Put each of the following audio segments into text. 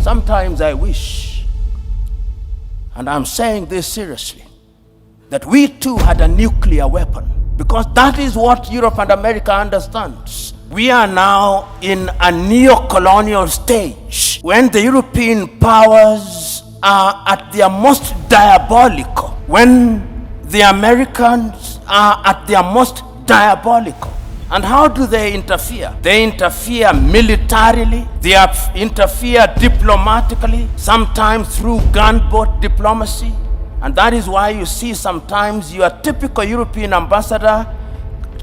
Sometimes I wish, and I'm saying this seriously, that we too had a nuclear weapon, because that is what Europe and America understands. We are now in a neo-colonial stage when the European powers are at their most diabolical, when the Americans are at their most diabolical. And how do they interfere? They interfere militarily, they interfere diplomatically, sometimes through gunboat diplomacy. And that is why you see sometimes your typical European ambassador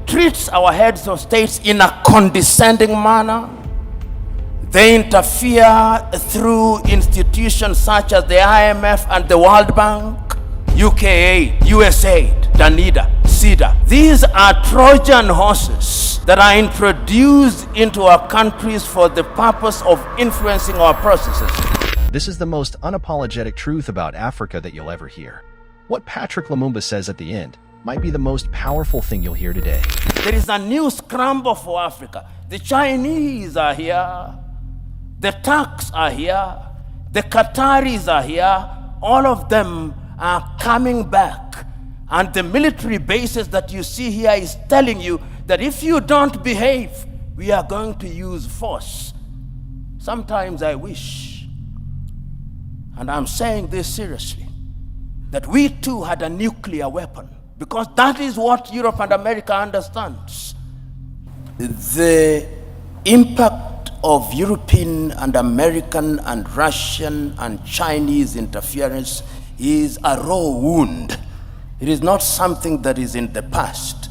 treats our heads of states in a condescending manner. They interfere through institutions such as the IMF and the World Bank, UKAID, USAID, Danida, SIDA. These are Trojan horses that are introduced into our countries for the purpose of influencing our processes. This is the most unapologetic truth about Africa that you'll ever hear. What Patrick Lumumba says at the end might be the most powerful thing you'll hear today. There is a new scramble for Africa. The Chinese are here, the Turks are here, the Qataris are here. All of them are coming back. And the military bases that you see here is telling you that if you don't behave, we are going to use force. Sometimes I wish, and I'm saying this seriously, that we too had a nuclear weapon, because that is what Europe and America understands. The impact of European and American and Russian and Chinese interference is a raw wound. It is not something that is in the past.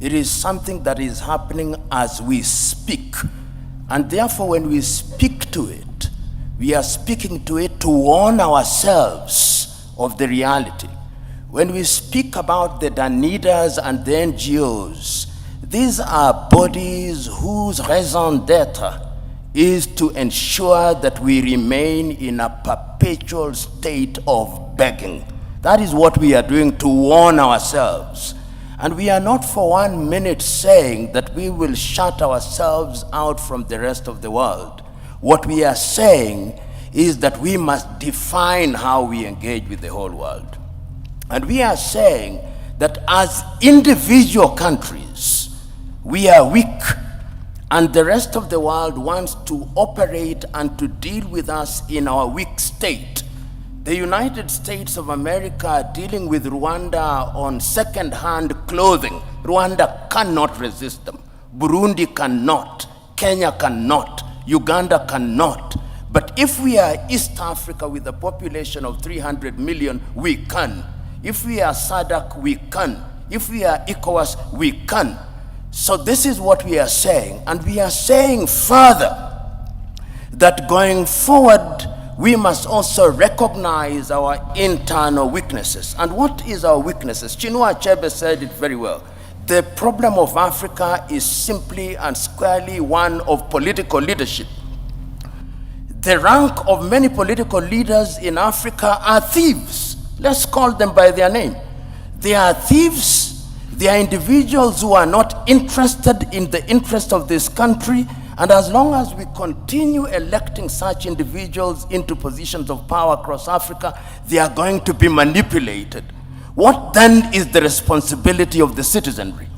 It is something that is happening as we speak. And therefore, when we speak to it, we are speaking to it to warn ourselves of the reality. When we speak about the Danidas and the NGOs, these are bodies whose raison d'etre is to ensure that we remain in a perpetual state of begging. That is what we are doing to warn ourselves. And we are not for 1 minute saying that we will shut ourselves out from the rest of the world. What we are saying is that we must define how we engage with the whole world. And we are saying that as individual countries, we are weak, and the rest of the world wants to operate and to deal with us in our weak state. The United States of America are dealing with Rwanda on second-hand clothing. Rwanda cannot resist them. Burundi cannot. Kenya cannot. Uganda cannot. But if we are East Africa with a population of 300 million, we can. If we are SADC, we can. If we are ECOWAS, we can. So this is what we are saying. And we are saying further that going forward, we must also recognize our internal weaknesses. And what is our weaknesses? Chinua Achebe said it very well. The problem of Africa is simply and squarely one of political leadership. The rank of many political leaders in Africa are thieves. Let's call them by their name. They are thieves. They are individuals who are not interested in the interest of this country. And as long as we continue electing such individuals into positions of power across Africa, they are going to be manipulated. What then is the responsibility of the citizenry?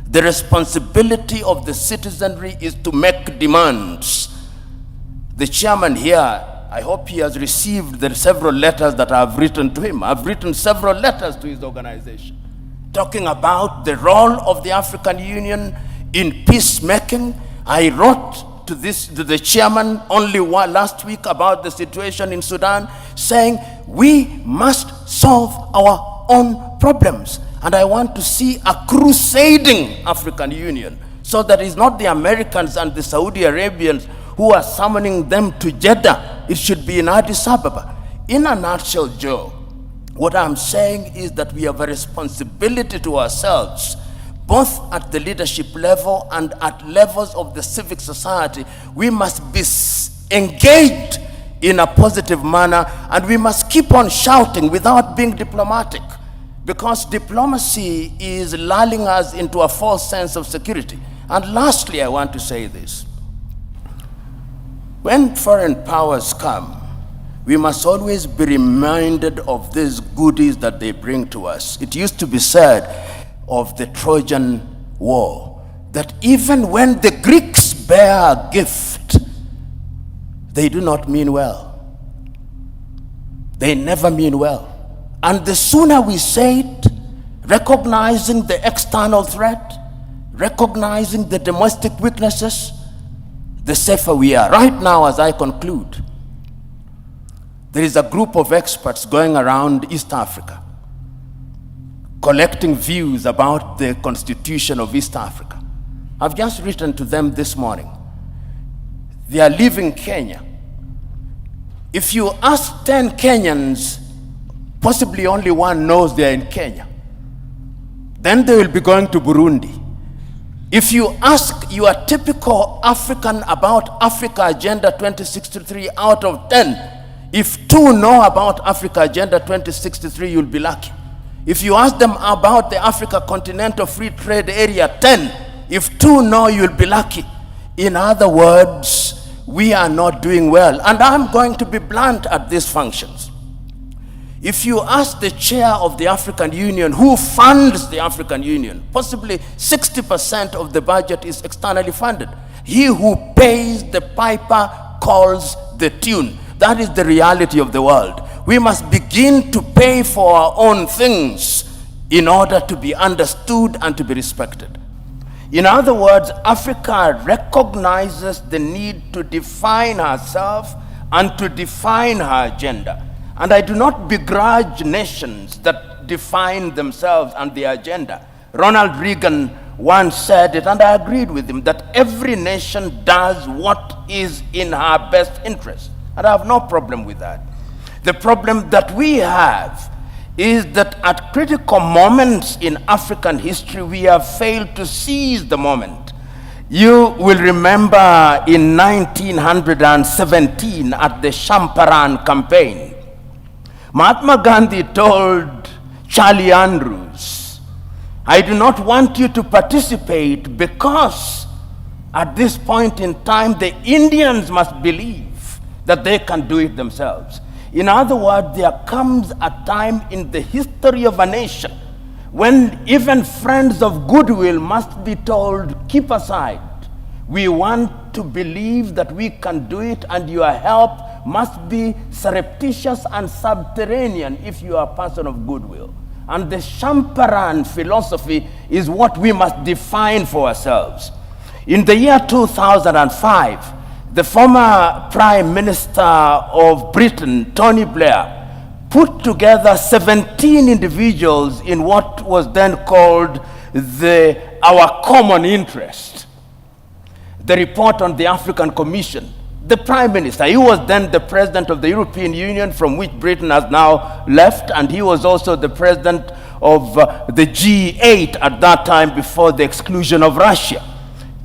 The responsibility of the citizenry is to make demands. The chairman here, I hope he has received the several letters that I have written to him. I've written several letters to his organization, talking about the role of the African Union in peacemaking. I wrote to the chairman only last week about the situation in Sudan, saying we must solve our own problems. And I want to see a crusading African Union, so that it's not the Americans and the Saudi Arabians who are summoning them to Jeddah. It should be in Addis Ababa. In a nutshell, Joe, what I'm saying is that we have a responsibility to ourselves, both at the leadership level and at levels of the civic society. We must be engaged in a positive manner, and we must keep on shouting without being diplomatic, because diplomacy is lulling us into a false sense of security. And lastly, I want to say this. When foreign powers come, we must always be reminded of these goodies that they bring to us. It used to be said of the Trojan War that even when the Greeks bear a gift, they do not mean well. They never mean well. And the sooner we say it, recognizing the external threat, recognizing the domestic weaknesses, the safer we are. Right now, as I conclude, there is a group of experts going around East Africa, collecting views about the constitution of East Africa. I've just written to them this morning. They are leaving Kenya. If you ask 10 Kenyans, possibly only one knows they're in Kenya. Then they will be going to Burundi. If you ask your typical African about Africa Agenda 2063 out of 10, if 2 know about Africa Agenda 2063, you'll be lucky. If you ask them about the Africa Continental Free Trade Area, 10, if 2 know, you'll be lucky. In other words, we are not doing well. And I'm going to be blunt at these functions. If you ask the chair of the African Union, who funds the African Union, possibly 60% of the budget is externally funded. He who pays the piper calls the tune. That is the reality of the world. We must begin to pay for our own things in order to be understood and to be respected. In other words, Africa recognizes the need to define herself and to define her agenda. And I do not begrudge nations that define themselves and their agenda. Ronald Reagan once said it, and I agreed with him, that every nation does what is in her best interest. And I have no problem with that. The problem that we have is that at critical moments in African history, we have failed to seize the moment. You will remember in 1917 at the Champaran campaign, Mahatma Gandhi told Charlie Andrews, I do not want you to participate because at this point in time, the Indians must believe that they can do it themselves. In other words, there comes a time in the history of a nation when even friends of goodwill must be told, keep aside. We want to believe that we can do it, and your help must be surreptitious and subterranean if you are a person of goodwill. And the Champaran philosophy is what we must define for ourselves. In the year 2005, the former Prime Minister of Britain, Tony Blair, put together 17 individuals in what was then called Our Common Interest. The report on the African Commission. The Prime Minister, he was then the President of the European Union, from which Britain has now left, and he was also the President of the G8 at that time before the exclusion of Russia.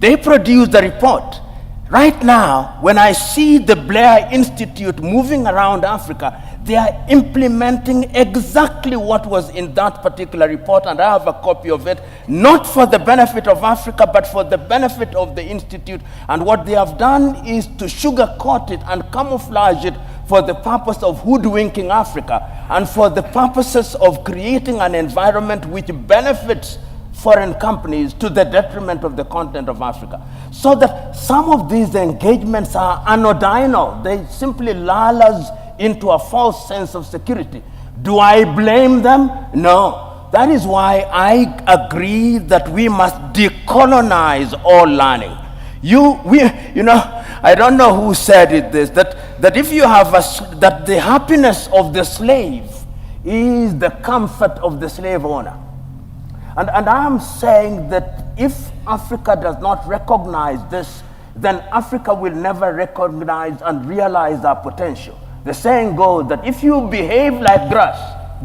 They produced the report. Right now, when I see the Blair Institute moving around Africa, they are implementing exactly what was in that particular report, and I have a copy of it, not for the benefit of Africa, but for the benefit of the Institute. And what they have done is to sugarcoat it and camouflage it for the purpose of hoodwinking Africa and for the purposes of creating an environment which benefits foreign companies to the detriment of the continent of Africa. So that some of these engagements are anodinal. They simply lull us into a false sense of security. Do I blame them? No. That is why I agree that we must decolonize all learning. I don't know who said it this, that if you have that the happiness of the slave is the comfort of the slave owner. And I am saying that if Africa does not recognize this, then Africa will never recognize and realize our potential. The saying goes that if you behave like grass,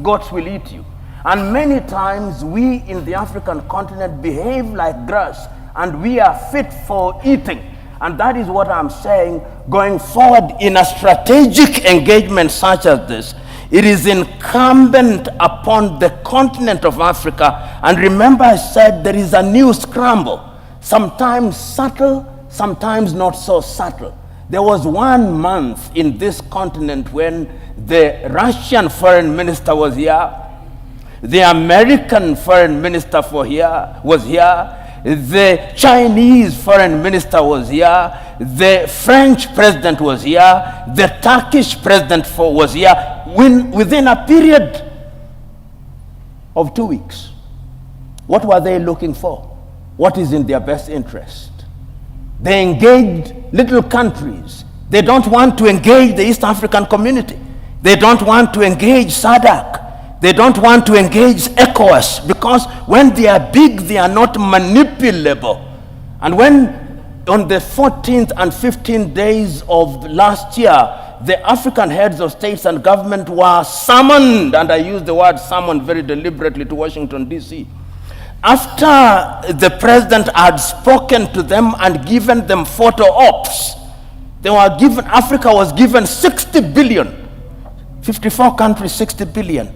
goats will eat you. And many times we in the African continent behave like grass, and we are fit for eating. And that is what I'm saying going forward in a strategic engagement such as this. It is incumbent upon the continent of Africa, and remember I said there is a new scramble, sometimes subtle, sometimes not so subtle. There was 1 month in this continent when the Russian foreign minister was here, the American foreign minister was here, the Chinese foreign minister was here, the French president was here, the Turkish president was here within a period of 2 weeks. What were they looking for? What is in their best interest? They engaged little countries. They don't want to engage the East African community. They don't want to engage SADC. They don't want to engage ECOWAS, because when they are big, they are not manipulable. And when on the 14th and 15th days of last year, the African heads of states and government were summoned, and I use the word summoned very deliberately, to Washington, D.C. After the president had spoken to them and given them photo ops, Africa was given 60 billion, 54 countries, 60 billion.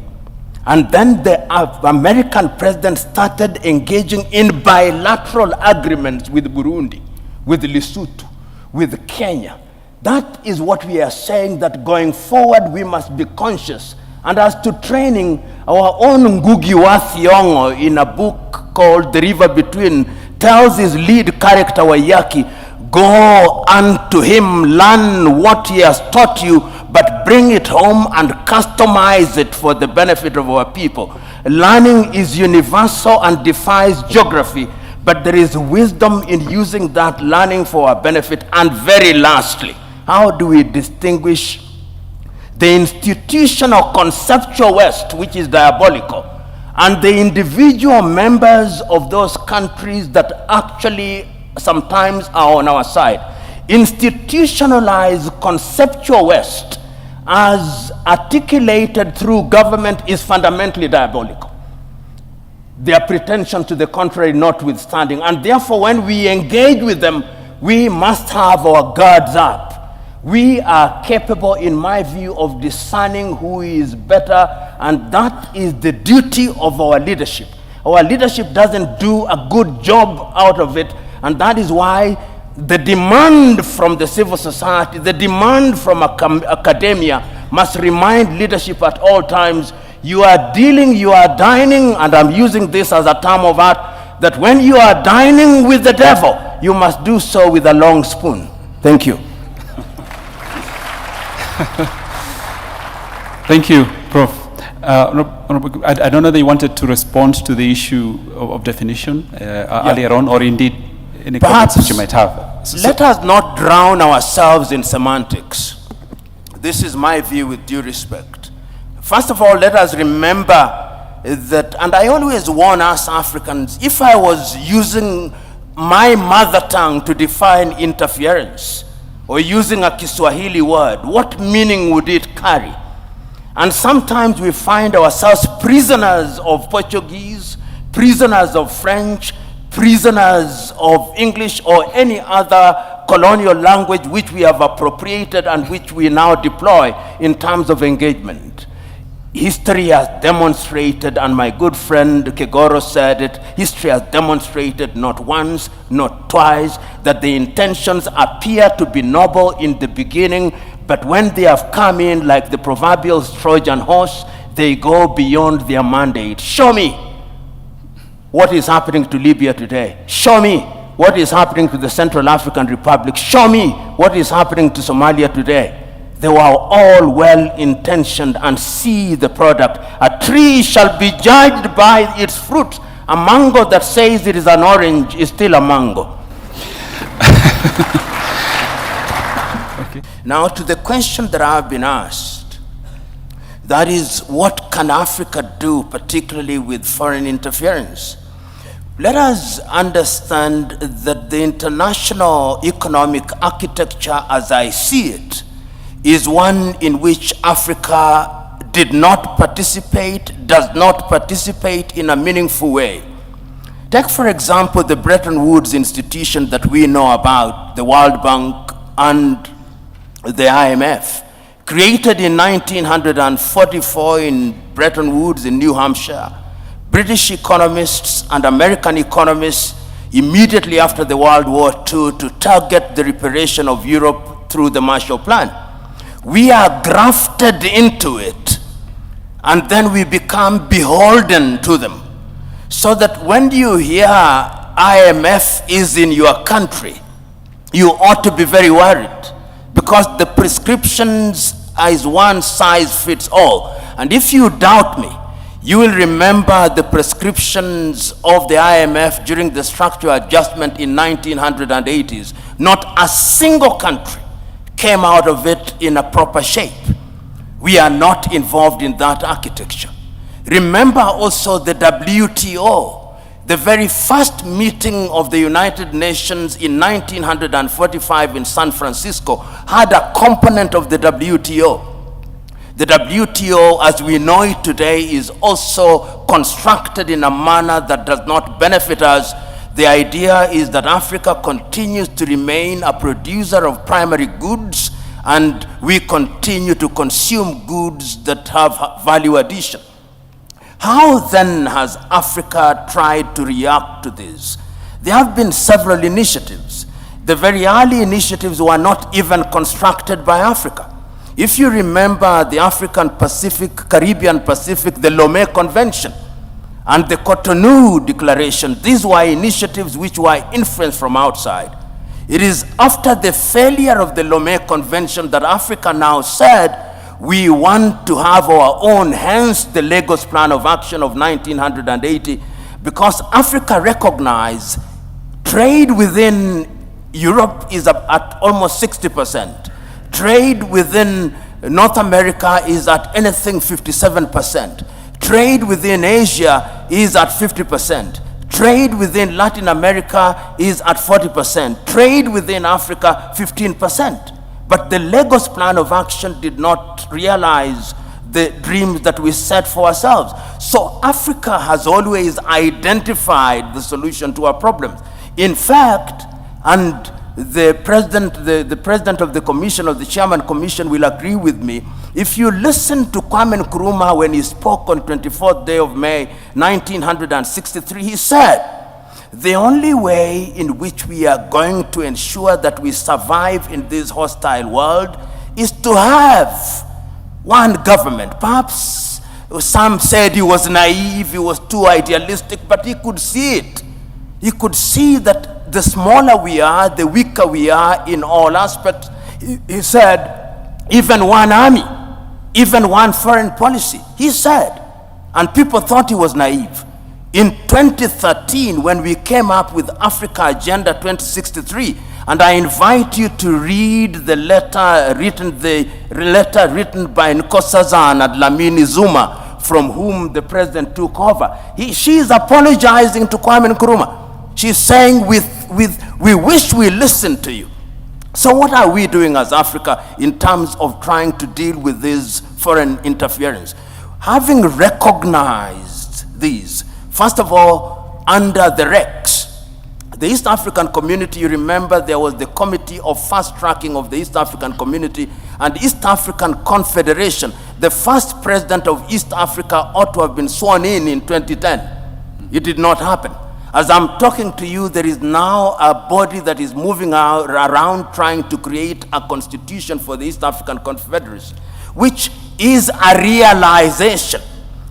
And then the American president started engaging in bilateral agreements with Burundi, with Lesotho, with Kenya. That is what we are saying, that going forward we must be conscious. And as to training, our own Ngugi wa Thiong'o, in a book called The River Between, tells his lead character Waiyaki, go unto him, learn what he has taught you, but bring it home and customize it for the benefit of our people. Learning is universal and defies geography, but there is wisdom in using that learning for our benefit. And very lastly, how do we distinguish the institutional conceptual West, which is diabolical, and the individual members of those countries that actually sometimes are on our side? Institutionalized conceptual West, as articulated through government, is fundamentally diabolical, their pretension to the contrary notwithstanding. And therefore, when we engage with them, we must have our guards up. We are capable, in my view, of discerning who is better, and that is the duty of our leadership. Our leadership doesn't do a good job out of it, and that is why the demand from the civil society, the demand from academia must remind leadership at all times, you are dining, and I'm using this as a term of art, that when you are dining with the devil, you must do so with a long spoon. Thank you. Thank you, Prof. I don't know that you wanted to respond to the issue of definition earlier on, or indeed any comments that you might have. Let us not drown ourselves in semantics. This is my view with due respect. First of all, let us remember that, and I always warn us Africans, if I was using my mother tongue to define interference, or using a Kiswahili word, what meaning would it carry? And sometimes we find ourselves prisoners of Portuguese, prisoners of French, prisoners of English, or any other colonial language which we have appropriated and which we now deploy in terms of engagement. History has demonstrated, and my good friend Kegoro said it, history has demonstrated not once, not twice, that the intentions appear to be noble in the beginning, but when they have come in like the proverbial Trojan horse, they go beyond their mandate. Show me what is happening to Libya today. Show me what is happening to the Central African Republic. Show me what is happening to Somalia today. They were all well-intentioned, and see the product. A tree shall be judged by its fruit. A mango that says it is an orange is still a mango. Okay. Now to the question that I have been asked, that is, what can Africa do, particularly with foreign interference? Let us understand that the international economic architecture, as I see it, is one in which Africa did not participate, does not participate in a meaningful way. Take, for example, the Bretton Woods institution that we know about, the World Bank and the IMF, created in 1944 in Bretton Woods in New Hampshire. British economists and American economists, immediately after the World War II, to target the reparation of Europe through the Marshall Plan. We are grafted into it, and then we become beholden to them. So that when you hear IMF is in your country, you ought to be very worried, because the prescriptions is one size fits all. And if you doubt me, you will remember the prescriptions of the IMF during the structural adjustment in 1980s. Not a single country came out of it in a proper shape. We are not involved in that architecture. Remember also the WTO. The very first meeting of the United Nations in 1945 in San Francisco had a component of the WTO. The WTO, as we know it today, is also constructed in a manner that does not benefit us. The idea is that Africa continues to remain a producer of primary goods, and we continue to consume goods that have value addition. How then has Africa tried to react to this? There have been several initiatives. The very early initiatives were not even constructed by Africa. If you remember the African Pacific, Caribbean Pacific, the Lomé Convention, and the Cotonou Declaration, these were initiatives which were influenced from outside. It is after the failure of the Lomé Convention that Africa now said, we want to have our own, hence the Lagos Plan of Action of 1980, because Africa recognized trade within Europe is at almost 60%. Trade within North America is at anything 57%. Trade within Asia is at 50%. Trade within Latin America is at 40%. Trade within Africa, 15%. But the Lagos Plan of Action did not realize the dreams that we set for ourselves. So Africa has always identified the solution to our problems. In fact, and the president of the commission, or the chairman commission, will agree with me, if you listen to Kwame Nkrumah when he spoke on 24th day of May 1963, he said, the only way in which we are going to ensure that we survive in this hostile world is to have one government. Perhaps some said he was naive, he was too idealistic, but he could see it. He could see that the smaller we are, the weaker we are in all aspects. He said, even one army, even one foreign policy, he said, and people thought he was naive. In 2013, when we came up with Africa Agenda 2063, and I invite you to read the letter written by Nkosazana and Dlamini Zuma, from whom the president took over. She is apologizing to Kwame Nkrumah. She's saying, we wish we listened to you. So what are we doing as Africa in terms of trying to deal with this foreign interference? Having recognized these, first of all, under the REX, the East African Community, you remember there was the Committee of Fast Tracking of the East African Community and East African Confederation. The first president of East Africa ought to have been sworn in 2010. It did not happen. As I'm talking to you, there is now a body that is moving around trying to create a constitution for the East African Confederacy, which is a realization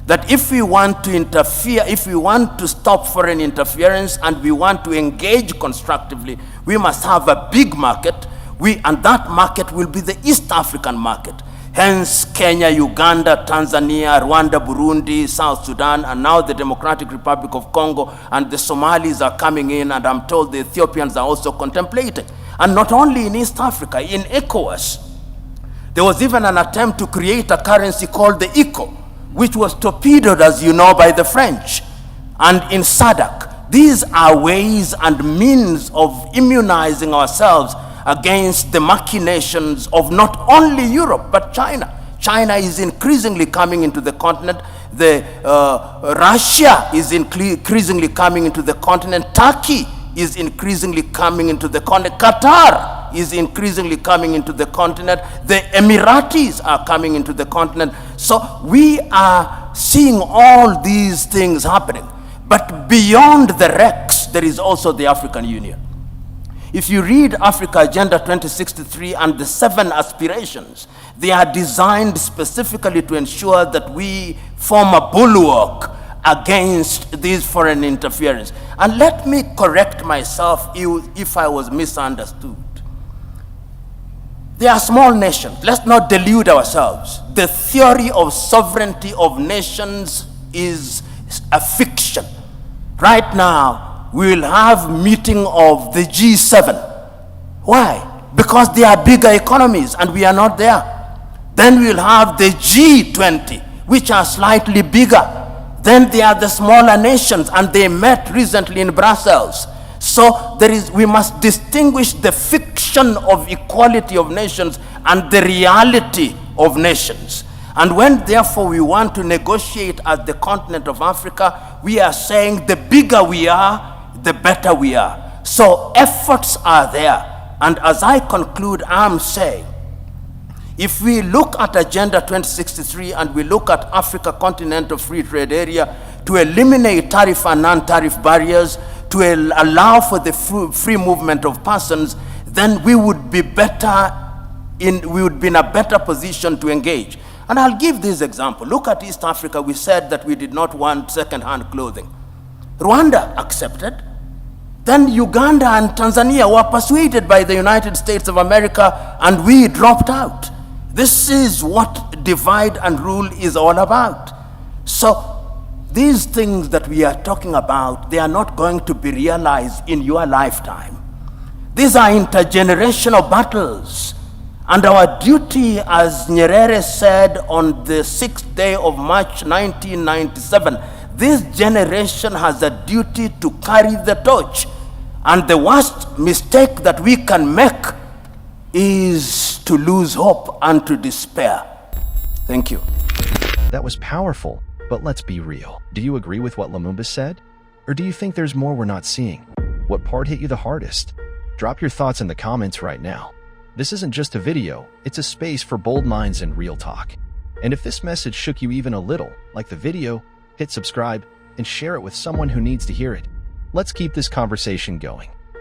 that if we want to interfere, if we want to stop foreign interference and we want to engage constructively, we must have a big market, and that market will be the East African market. Hence, Kenya, Uganda, Tanzania, Rwanda, Burundi, South Sudan, and now the Democratic Republic of Congo, and the Somalis are coming in, and I'm told the Ethiopians are also contemplating. And not only in East Africa, in ECOWAS, there was even an attempt to create a currency called the ECO, which was torpedoed, as you know, by the French. And in SADC, these are ways and means of immunizing ourselves against the machinations of not only Europe, but China. China is increasingly coming into the continent. Russia is increasingly coming into the continent. Turkey is increasingly coming into the continent. Qatar is increasingly coming into the continent. The Emiratis are coming into the continent. So we are seeing all these things happening. But beyond the REX, there is also the African Union. If you read Africa Agenda 2063 and the 7 aspirations, they are designed specifically to ensure that we form a bulwark against these foreign interference. And let me correct myself if I was misunderstood. They are small nations. Let's not delude ourselves. The theory of sovereignty of nations is a fiction. Right now, we will have meeting of the G7. Why? Because they are bigger economies and we are not there. Then we will have the G20, which are slightly bigger. Then they are the smaller nations, and they met recently in Brussels. So we must distinguish the fiction of equality of nations and the reality of nations. And when therefore we want to negotiate as the continent of Africa, we are saying the bigger we are, the better we are. So efforts are there. And as I conclude, I'm saying, if we look at Agenda 2063 and we look at Africa Continental Free Trade Area to eliminate tariff and non-tariff barriers, to allow for the free movement of persons, then we would be in a better position to engage. And I'll give this example. Look at East Africa. We said that we did not want second-hand clothing. Rwanda accepted. Then Uganda and Tanzania were persuaded by the United States of America, and we dropped out. This is what divide and rule is all about. So these things that we are talking about, they are not going to be realized in your lifetime. These are intergenerational battles. And our duty, as Nyerere said on the 6th day of March 1997, this generation has a duty to carry the torch. And the worst mistake that we can make is to lose hope and to despair. Thank you. That was powerful, but let's be real. Do you agree with what Lumumba said? Or do you think there's more we're not seeing? What part hit you the hardest? Drop your thoughts in the comments right now. This isn't just a video, it's a space for bold minds and real talk. And if this message shook you even a little, like the video, hit subscribe and share it with someone who needs to hear it. Let's keep this conversation going.